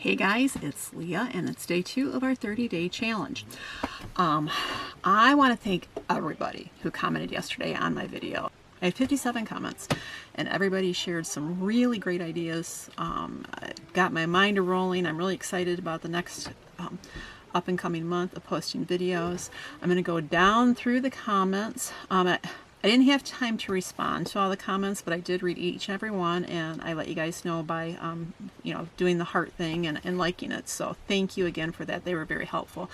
Hey guys, it's Leah and it's day 2 of our 30-day challenge. I want to thank everybody who commented yesterday on my video. I had 57 comments and everybody shared some really great ideas. Got my mind rolling. I'm really excited about the next up and coming month of posting videos. I'm going to go down through the comments. I didn't have time to respond to all the comments, but I did read each and every one, and I let you guys know by, doing the heart thing and liking it. So thank you again for that. They were very helpful.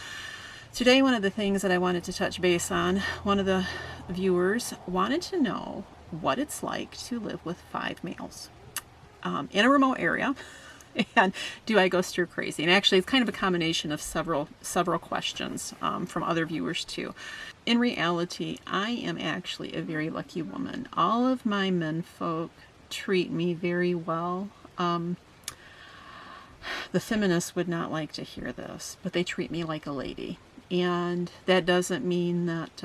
Today, one of the things that I wanted to touch base on, one of the viewers wanted to know what it's like to live with 5 males in a remote area. And do I go stir crazy? And actually, it's kind of a combination of several questions from other viewers too. In reality, I am actually a very lucky woman. All of my men folk treat me very well. The feminists would not like to hear this, but they treat me like a lady. And that doesn't mean that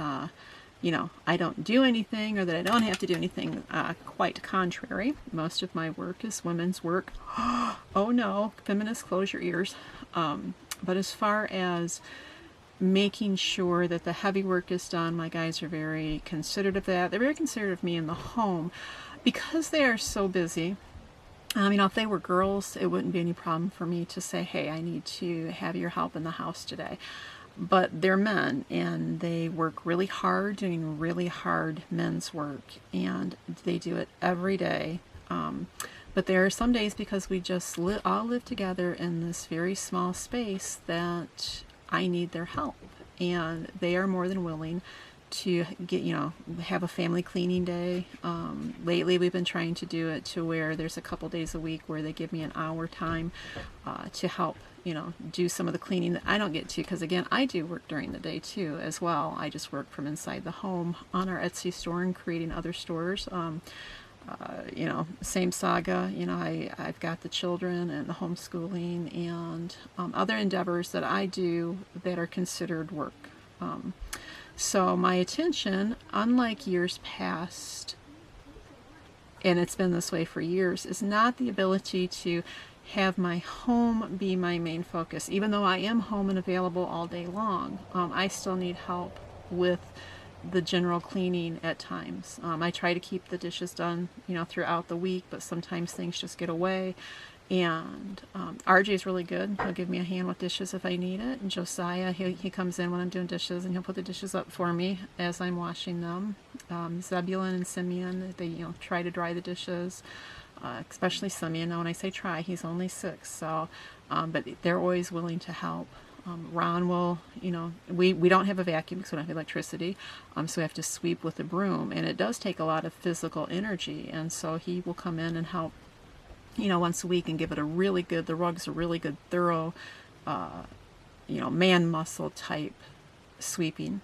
I don't do anything or that I don't have to do anything. Quite contrary. Most of my work is women's work. Oh no, feminists, close your ears. But as far as making sure that the heavy work is done, my guys are very considerate of that. They're very considerate of me in the home because they are so busy. If they were girls, it wouldn't be any problem for me to say, hey, I need to have your help in the house today. But they're men and they work really hard, doing really hard men's work, and they do it every day. But there are some days, because we just all live together in this very small space, that I need their help, and they are more than willing to have a family cleaning day. Lately we've been trying to do it to where there's a couple days a week where they give me an hour time to help do some of the cleaning that I don't get to, because again, I do work during the day too as well. I just work from inside the home on our Etsy store and creating other stores. Same saga. I've got the children and the homeschooling and other endeavors that I do that are considered work. So my attention, unlike years past, and it's been this way for years, is not the ability to have my home be my main focus. Even though I am home and available all day long, I still need help with the general cleaning at times. I try to keep the dishes done, throughout the week, but sometimes things just get away. And RJ is really good. He'll give me a hand with dishes if I need it. And Josiah, he comes in when I'm doing dishes and he'll put the dishes up for me as I'm washing them. Zebulon and Simeon, they try to dry the dishes. Especially Simeon. Now when I say try, he's only 6, so but they're always willing to help. Ron will, we don't have a vacuum because we don't have electricity, so we have to sweep with a broom, and it does take a lot of physical energy, and so he will come in and help once a week and give it a really good, the rug's a really good thorough man muscle type sweeping.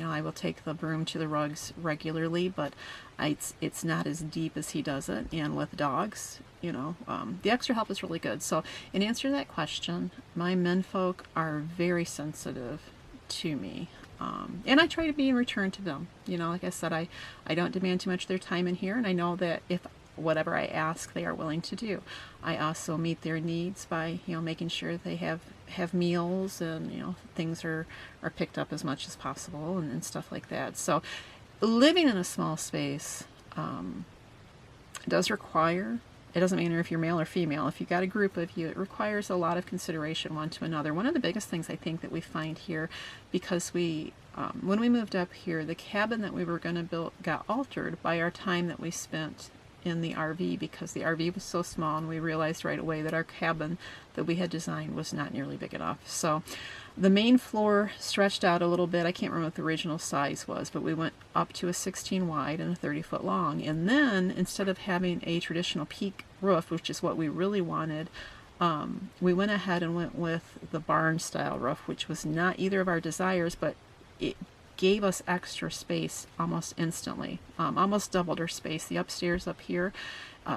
I will take the broom to the rugs regularly, but it's not as deep as he does it. And with dogs, the extra help is really good. So in answer to that question, my menfolk are very sensitive to me. And I try to be in return to them. Like I said, I don't demand too much of their time in here, and I know that if whatever I ask, they are willing to do. I also meet their needs by, making sure they have meals and, things are picked up as much as possible and stuff like that. So living in a small space does require, it doesn't matter if you're male or female, if you've got a group of you, it requires a lot of consideration one to another. One of the biggest things I think that we find here, because when we moved up here, the cabin that we were going to build got altered by our time that we spent in the RV, because the RV was so small, and we realized right away that our cabin that we had designed was not nearly big enough. So the main floor stretched out a little bit. I can't remember what the original size was, but we went up to a 16 wide and a 30 foot long. And then instead of having a traditional peak roof, which is what we really wanted, we went ahead and went with the barn style roof, which was not either of our desires, but it gave us extra space almost instantly. Almost doubled our space. The upstairs up here,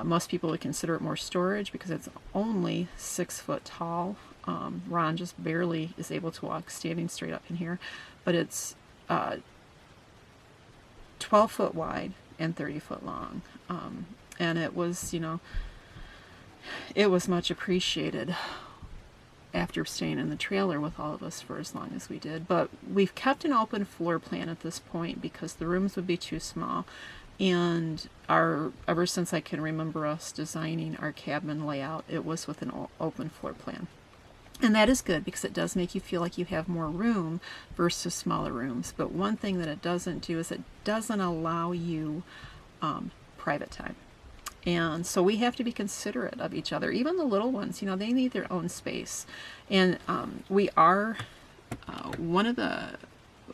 most people would consider it more storage because it's only 6 foot tall. Ron just barely is able to walk standing straight up in here, but it's 12 foot wide and 30 foot long. And it was, it was much appreciated after staying in the trailer with all of us for as long as we did. But we've kept an open floor plan at this point because the rooms would be too small. And ever since I can remember us designing our cabin layout, it was with an open floor plan. And that is good because it does make you feel like you have more room versus smaller rooms. But one thing that it doesn't do is it doesn't allow you private time. And so we have to be considerate of each other. Even the little ones, you know, they need their own space. And we are,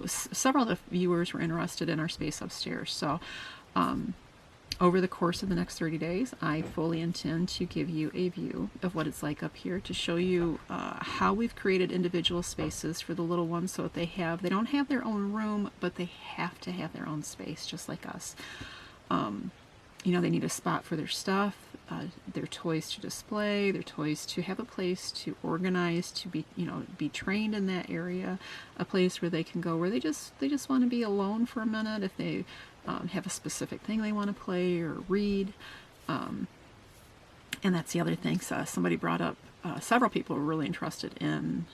several of the viewers were interested in our space upstairs. So over the course of the next 30 days, I fully intend to give you a view of what it's like up here, to show you how we've created individual spaces for the little ones so that they don't have their own room, but they have to have their own space, just like us. You know, they need a spot for their stuff, their toys to display, their toys to have a place to organize, to be, you know, be trained in that area, a place where they can go where they just want to be alone for a minute if they have a specific thing they want to play or read. And that's the other thing. So somebody brought up, several people were really interested in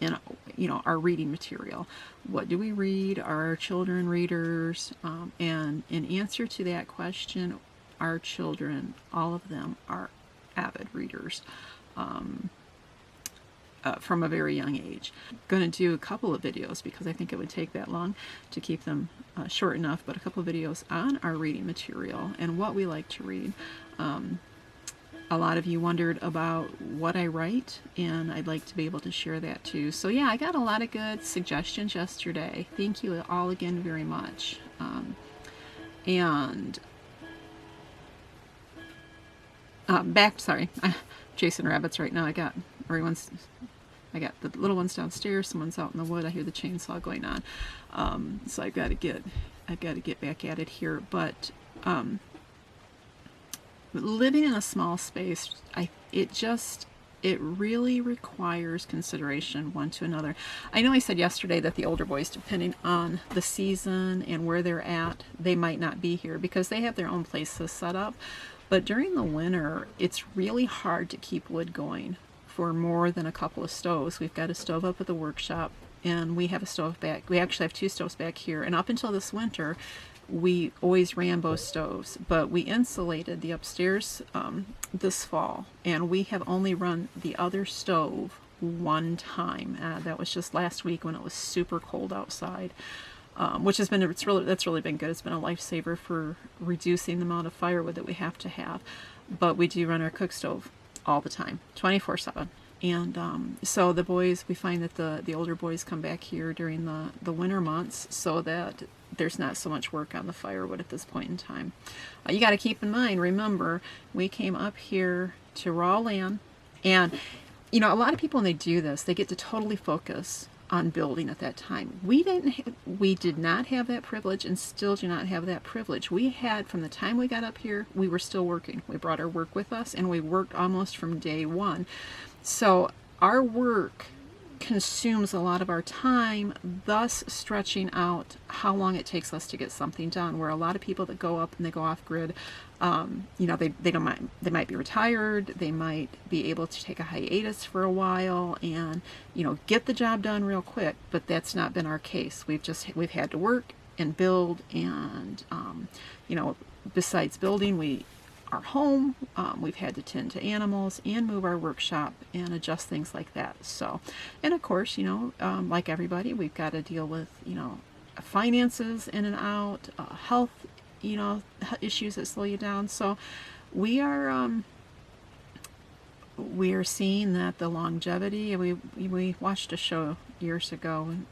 you know, our reading material. What do we read? Are our children readers? And in answer to that question, our children, all of them, are avid readers from a very young age. I'm going to do a couple of videos because I think it would take that long to keep them short enough, but a couple of videos on our reading material and what we like to read. A lot of you wondered about what I write, and I'd like to be able to share that too. So yeah, I got a lot of good suggestions yesterday. Thank you all again very much. And sorry, chasing rabbits right now. I got the little ones downstairs, someone's out in the wood, I hear the chainsaw going on. So I've got to get back at it here. But living in a small space, it really requires consideration one to another. I know I said yesterday that the older boys, depending on the season and where they're at, they might not be here because they have their own places set up. But during the winter, it's really hard to keep wood going for more than a couple of stoves. We've got a stove up at the workshop, and we have a stove back. We actually have two stoves back here. And up until this winter, we always ran both stoves, but we insulated the upstairs this fall, and we have only run the other stove one time. That was just last week when it was super cold outside, which has been that's really been good. It's been a lifesaver for reducing the amount of firewood that we have to have. But we do run our cook stove all the time, 24/7. And so the boys, we find that the older boys come back here during the winter months so that there's not so much work on the firewood at this point in time. You got to keep in mind, remember, we came up here to raw land, and you know, a lot of people when they do this, they get to totally focus on building at that time. We did not have that privilege, and still do not have that privilege. We had, from the time we got up here, we were still working. We brought our work with us, and we worked almost from day one. So our work consumes a lot of our time, thus stretching out how long it takes us to get something done. Where a lot of people that go up and they go off grid, you know, they don't mind, they might be retired, they might be able to take a hiatus for a while and, you know, get the job done real quick. But that's not been our case. We've had to work and build, and you know, besides building, our home, we've had to tend to animals and move our workshop and adjust things like that. So, and of course, you know, like everybody, we've got to deal with, you know, finances in and out, health, you know, issues that slow you down. So we are seeing that the longevity, we watched a show years ago, and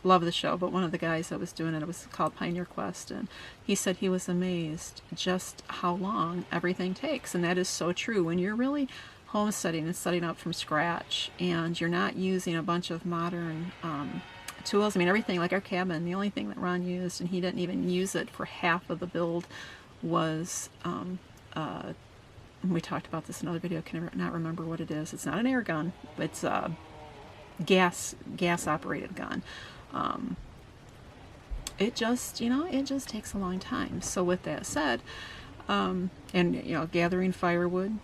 love the show, but one of the guys that was doing it was called Pioneer Quest, and he said he was amazed just how long everything takes. And that is so true. When you're really homesteading and setting up from scratch, and you're not using a bunch of modern tools. I mean, everything, like our cabin, the only thing that Ron used, and he didn't even use it for half of the build, was we talked about this in another video, I can not remember what it is. It's not an air gun, but it's a gas operated gun. It just, you know, it just takes a long time. So with that said, and you know, gathering firewood,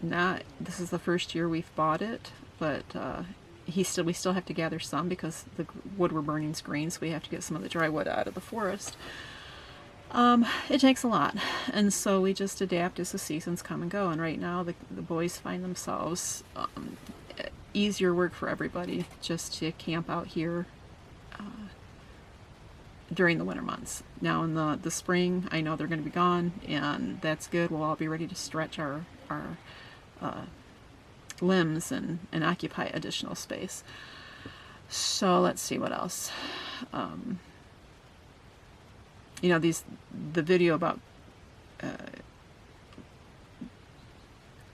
this is the first year we've bought it, but we still have to gather some because the wood we're burning is green, so we have to get some of the dry wood out of the forest. It takes a lot, and so we just adapt as the seasons come and go. And right now, the boys find themselves easier work for everybody just to camp out here during the winter months. Now in the spring, I know they're going to be gone, and that's good. We'll all be ready to stretch our limbs and occupy additional space. So let's see what else. You know, the video about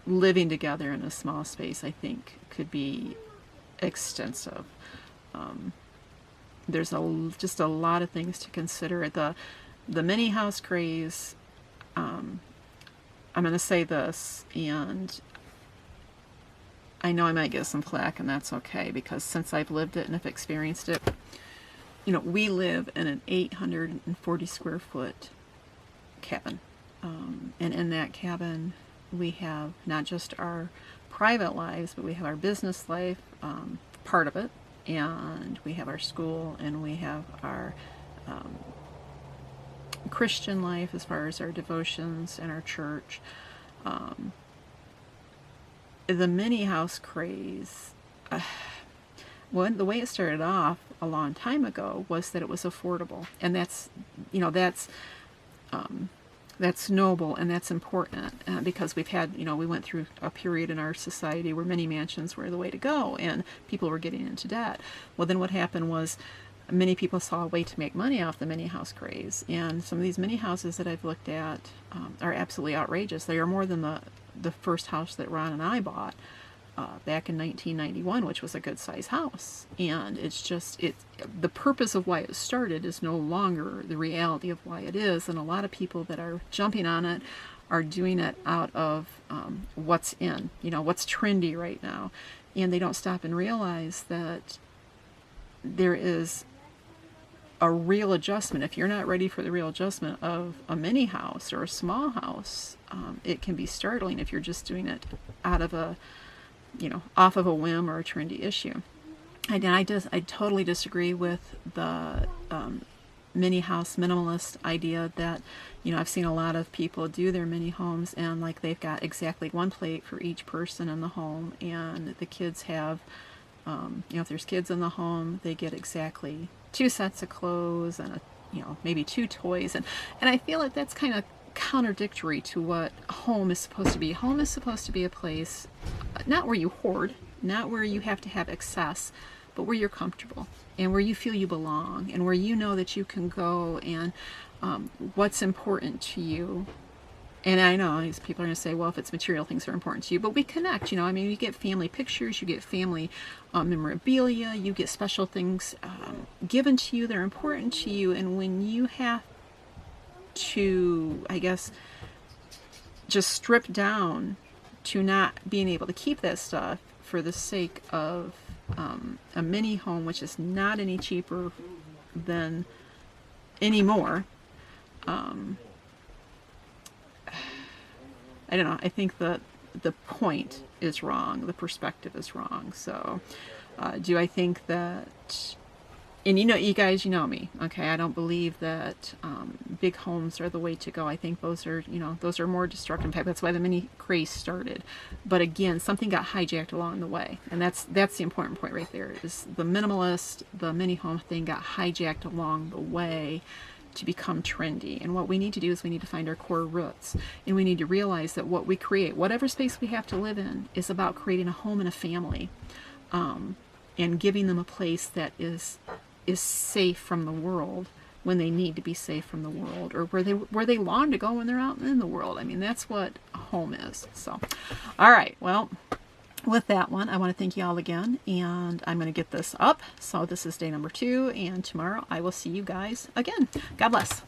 living together in a small space, I think, could be extensive. There's just a lot of things to consider. The mini house craze, I'm going to say this, and I know I might get some flack, and that's okay, because since I've lived it and have experienced it, you know, we live in an 840 square foot cabin. And in that cabin, we have not just our private lives, but we have our business life, part of it, and we have our school, and we have our Christian life as far as our devotions and our church. The mini house craze, the way it started off a long time ago was that it was affordable, and that's noble, and that's important, because we've had, we went through a period in our society where mini mansions were the way to go, and people were getting into debt. Well, then what happened was many people saw a way to make money off the mini house craze, and some of these mini houses that I've looked at are absolutely outrageous. They are more than the first house that Ron and I bought back in 1991, which was a good size house. And the purpose of why it started is no longer the reality of why it is, and a lot of people that are jumping on it are doing it out of what's in, what's trendy right now, and they don't stop and realize that there is a real adjustment. If you're not ready for the real adjustment of a mini house or a small house, it can be startling if you're just doing it out of off of a whim or a trendy issue. I totally disagree with the mini house minimalist idea that, I've seen a lot of people do their mini homes, and like they've got exactly one plate for each person in the home, and the kids have, if there's kids in the home, they get exactly 2 sets of clothes and maybe 2 toys, and I feel like that's kind of contradictory to what home is supposed to be. Home is supposed to be a place not where you hoard, not where you have to have excess, but where you're comfortable and where you feel you belong, and where you know that you can go, and what's important to you. And I know people are going to say, well, if it's material things are important to you, but we connect, you get family pictures, you get family memorabilia, you get special things given to you, they're important to you, and when you have to, I guess, just strip down to not being able to keep that stuff for the sake of a mini home, which is not any cheaper than anymore. I don't know. I think the point is wrong. The perspective is wrong. So, do I think that? And you guys, me, okay? I don't believe that big homes are the way to go. I think those are more destructive type. That's why the mini craze started. But again, something got hijacked along the way, and that's the important point right there. Is the minimalist, the mini home thing got hijacked along the way to become trendy. And what we need to do is we need to find our core roots, and we need to realize that what we create, whatever space we have to live in, is about creating a home and a family, and giving them a place that is safe from the world when they need to be safe from the world, or where they long to go when they're out in the world. I mean, that's what a home is. So, all right, well, with that one, I want to thank you all again, and I'm going to get this up. So this is day number 2, and tomorrow I will see you guys again. God bless.